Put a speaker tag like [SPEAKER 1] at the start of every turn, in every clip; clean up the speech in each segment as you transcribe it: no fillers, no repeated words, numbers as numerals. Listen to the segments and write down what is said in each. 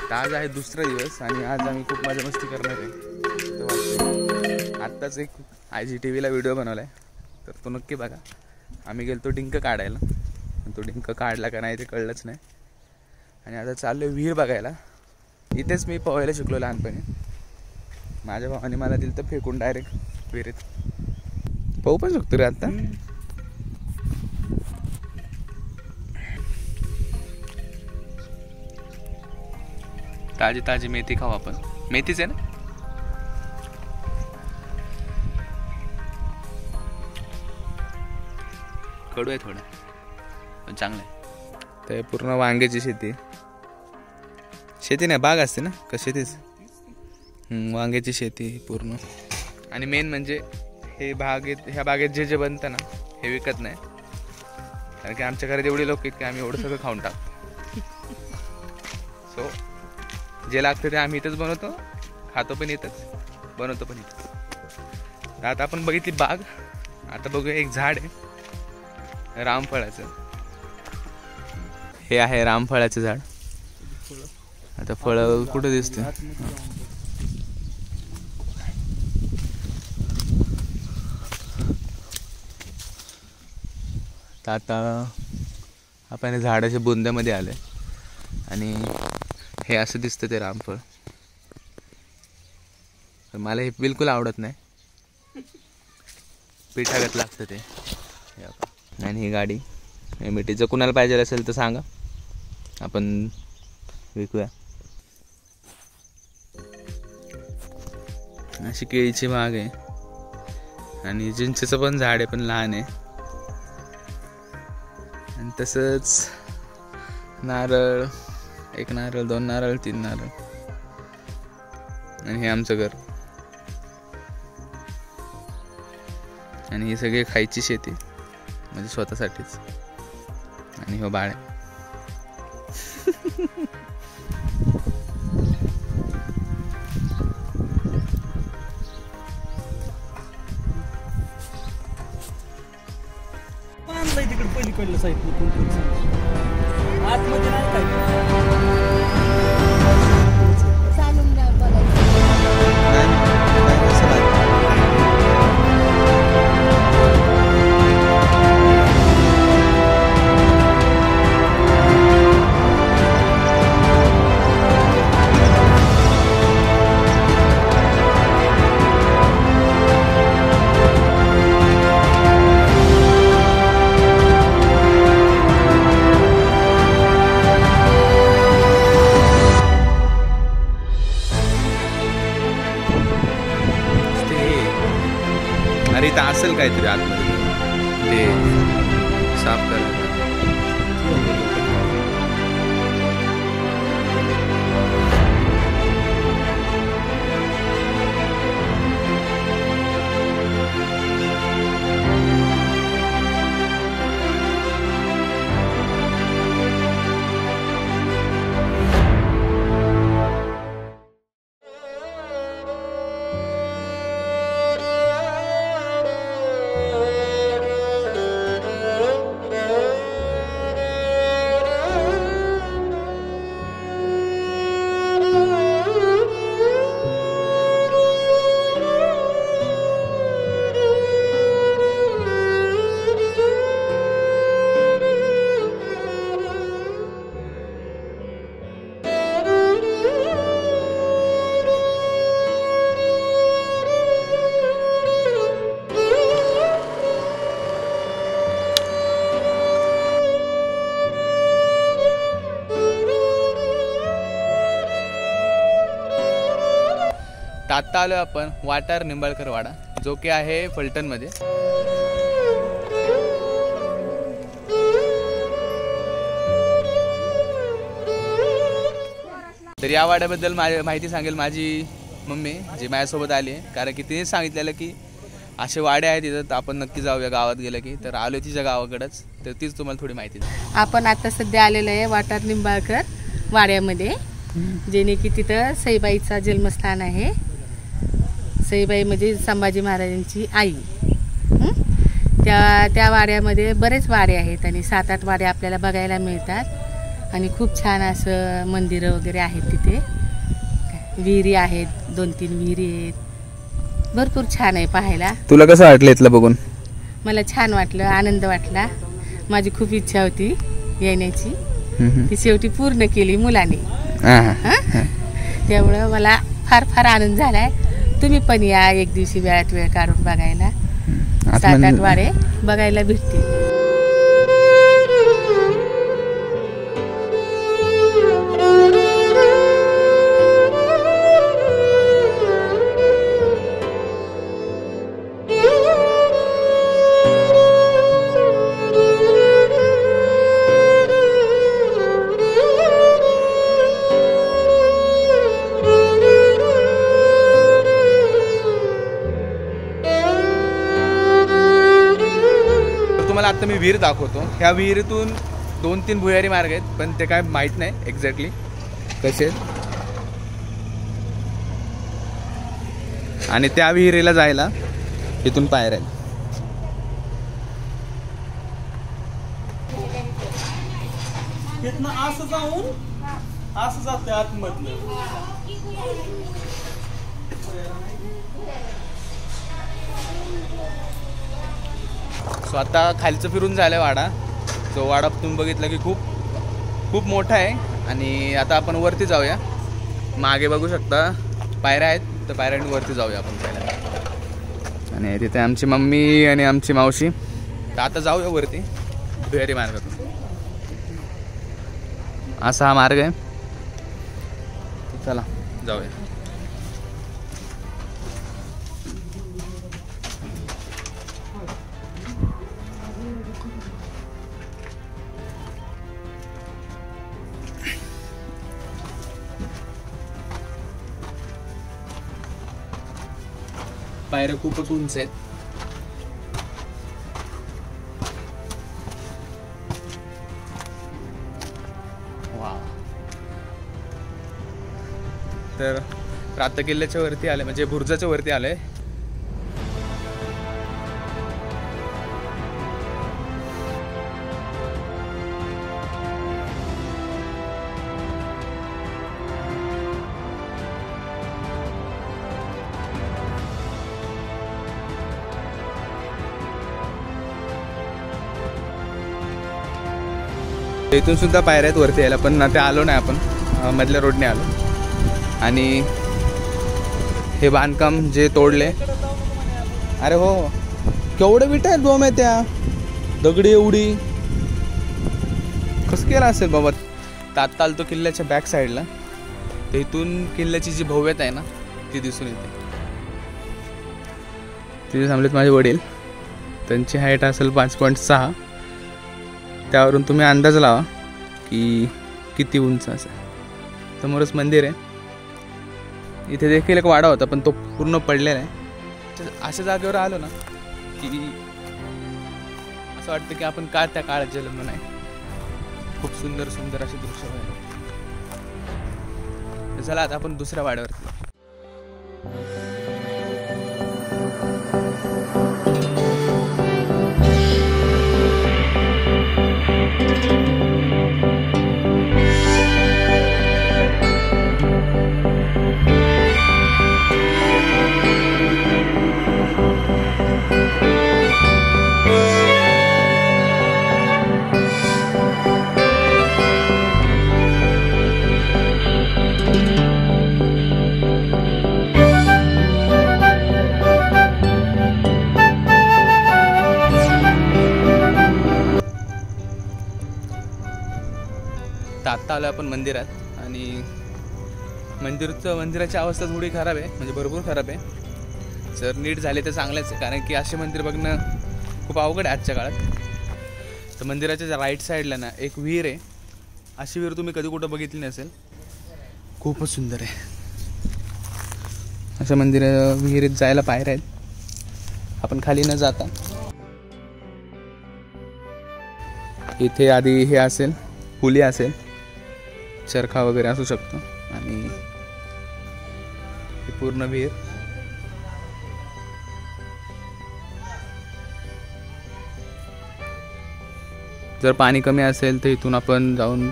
[SPEAKER 1] तर आज आहे दुसरा दिवस आणि आज आम्ही खूप मजा मस्ती करणार आहे. आत्ताच एक IGTVला व्हिडिओ बनवला आहे, तर तो नक्की बघा. आम्ही गेलो डिंक काढायला, तो डिंक काढला का नाही ते कळलंच नाही. आणि आता चाललो विहीर बघायला. इथेच मी पोहायला शिकलो लहानपणी. माझ्या भावाने मला दिलं तर फेकून डायरेक्ट विहिरीत. पोहू पण शकतो रे आता. ताजी ताजी मेथी खाऊ आपण. मेथीच आहे ना. कडू आहे थोडं पण चांगलं आहे. ते पूर्ण वांग्याची शेती नाही, बाग असते ना का शेतीच. वांग्याची शेती पूर्ण. आणि मेन म्हणजे हे ह्या बागेत जे बनतं ना हे विकत नाही, कारण की आमच्या घरात एवढे लोक आहेत की आम्ही एवढं सगळं खाऊन टाकतो. सो जे लागतं ते आम्ही इथंच बनवतो, खातो पण इथंच, बनवतो पण इथंच. आता आपण बघितली बाग. आता बघूया एक झाड आहे रामफळाचं. हे आहे रामफळाचं झाड. आता फळ कुठं दिसते. आता आपण झाडाच्या बुंद्यामध्ये आले आणि हे असं दिसतं ते रामफळ. मला हे बिलकुल आवडत नाही, पिठागत लागतं ते. आणि ही गाडी मिठीचं कुणाला पाहिजे असेल तर सांगा, आपण विकूया. अशी केळीची बाग आहे आणि चिंचेचं पण झाड आहे, पण लहान आहे. आणि तसंच नारळ, 1 नारळ, 2 नारळ, 3 नारळ. आणि हे आमचं घर. आणि ही सगळी खायची शेती म्हणजे स्वतःसाठीच. आणि हो बाळ.
[SPEAKER 2] तिकडे पलीकडलं साईड आतमध्ये नाही काय.
[SPEAKER 1] अरे इथं असेल काहीतरी आतमध्ये ते साफ करायला. आता आलो आपण वाटार निंबाळकर वाडा, जो की आहे फलटणमध्ये. तर या वाड्याबद्दल माहिती सांगेल माझी मम्मी, जी माझ्यासोबत आली आहे. कारण की तिने सांगितलेलं की असे वाडे आहेत तिथं, आपण नक्की जाऊया गावात गेलं की. तर आलो तिच्या गावाकडंच, तर तीच तुम्हाला थोडी माहिती द्या.
[SPEAKER 3] आपण आता सध्या आलेलो आहे वाटार निंबाळकर वाड्यामध्ये, जेणे की तिथं सईबाईचा जन्मस्थान आहे. सईबाई म्हणजे संभाजी महाराजांची आई. त्या वाड्यामध्ये बरेच वाडे आहेत आणि 7-8 वाडे आपल्याला बघायला मिळतात. आणि खूप छान असं मंदिरं वगैरे आहेत तिथे. विहिरी आहेत, 2-3 विहिरी आहेत. भरपूर छान आहे पाहायला.
[SPEAKER 1] तुला कसं वाटलं इथलं बघून?
[SPEAKER 3] मला छान वाटलं, आनंद वाटला. माझी खूप इच्छा होती येण्याची, ती शेवटी पूर्ण केली मुलाने. त्यामुळं मला फार फार आनंद झालाय. तुम्ही पण या एक दिवशी वेळात वेळ काढून बघायला. 7-8 वाडे बघायला भेटतील.
[SPEAKER 1] तुम्हाला आता मी विहीर दाखवतो. ह्या विहिरीतून 2-3 भुयारी मार्ग आहेत, पण ते काय माहीत नाही एक्झॅक्टली कसे. आणि त्या विहिरीला जायला इथून पायऱ्या आहेत.
[SPEAKER 2] तिथनं असं जाऊन असं जाते आतमधलं.
[SPEAKER 1] सो आता खालचं फिरून झालं वाडा. तो वाडा तुम्ही बघितला की खूप खूप मोठा आहे. आणि आता आपण वरती जाऊया. मागे बघू शकता पायऱ्या आहेत, तर पायऱ्यांनी वरती जाऊया आपण पहिल्या. आणि तिथे आमची मम्मी आणि आमची मावशी. तर आता जाऊया वरती भुयारी मार्गातून. असा हा मार्ग आहे. चला जाऊया. पायऱ्या खूपच उंच आहेत. तर रात किल्ल्याच्या वरती आले, म्हणजे बुर्जाच्या वरती आले. इथून सुद्धा पायऱ्या आहेत वरती यायला, पण ते आलो नाही आपण, मधल्या रोडने आलो. आणि हे बांधकाम जे तोडले, अरे हो केवढे विटा आहेत बॉम्ब आहे त्या, दगडी एवढी कसं केलं असेल बाबा. तर आत्ता आलो तो किल्ल्याच्या बॅक साईडला. तर इथून किल्ल्याची जी भव्यता आहे ना ती दिसून येते. तिथे थांबलेत माझे वडील. त्यांची हाईट असेल 5.6. त्यावरून तुम्ही अंदाज लावा की किती उंच असेल. समोरच मंदिर आहे. इथे देखील एक वाडा होता, पण तो पूर्ण पडलेला आहे. अशा जागेवर आलो ना की असं वाटतं की आपण का त्या काळात जन्मलो नाही. खूप सुंदर सुंदर असे दृश्य आहे. चला आता आपण दुसऱ्या वाड्यावरती. आत्ता आलो आपण मंदिरात. आणि मंदिराची अवस्था थोडी खराब आहे, म्हणजे भरपूर खराब आहे. जर नीट झाले तर चांगलंच आहे, कारण की असे मंदिर बघणं खूप अवघड आहे आजच्या काळात. तर मंदिराच्या राईट साईडला ना एक विहीर आहे. अशी विहीर तुम्ही कधी कुठं बघितली नसेल. खूपच सुंदर आहे. अशा विहिरीत जायला पायऱ्या आहेत. आपण खाली न जाता इथे आधी हे असेल, पुली असेल, चरखा वगैरे असू शकतो. आणि हे पूर्ण विहीर. जर पाणी कमी असेल तर इथून आपण जाऊन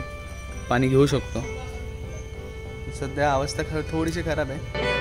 [SPEAKER 1] पाणी घेऊ शकतो. सध्या अवस्था थोडीशी खराब आहे.